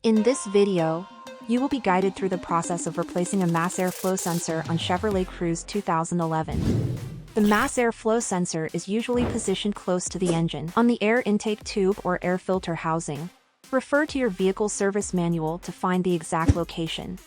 In this video, you will be guided through the process of replacing a mass airflow sensor on Chevrolet Cruze 2011. The mass airflow sensor is usually positioned close to the engine, on the air intake tube or air filter housing. Refer to your vehicle service manual to find the exact location.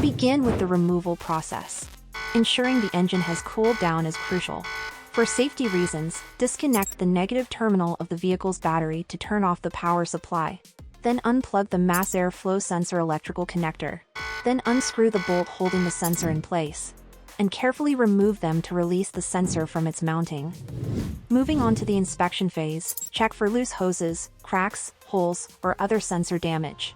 Begin with the removal process. Ensuring the engine has cooled down is crucial. For safety reasons, disconnect the negative terminal of the vehicle's battery to turn off the power supply. Then unplug the mass airflow sensor electrical connector. Then unscrew the bolt holding the sensor in place, and carefully remove them to release the sensor from its mounting. Moving on to the inspection phase, check for loose hoses, cracks, holes, or other sensor damage.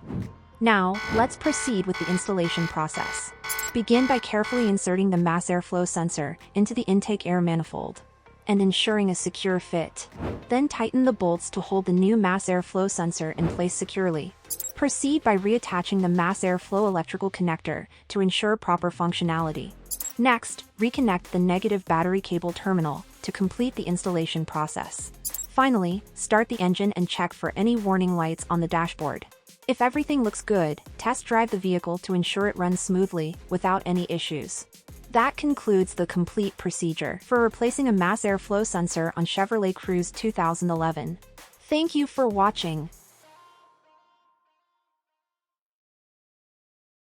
Now, let's proceed with the installation process. Begin by carefully inserting the mass airflow sensor into the intake air manifold and ensuring a secure fit. Then tighten the bolts to hold the new mass airflow sensor in place securely. Proceed by reattaching the mass airflow electrical connector to ensure proper functionality. Next, reconnect the negative battery cable terminal to complete the installation process. Finally, start the engine and check for any warning lights on the dashboard. If everything looks good, test drive the vehicle to ensure it runs smoothly without any issues. That concludes the complete procedure for replacing a mass airflow sensor on Chevrolet Cruze 2011. Thank you for watching.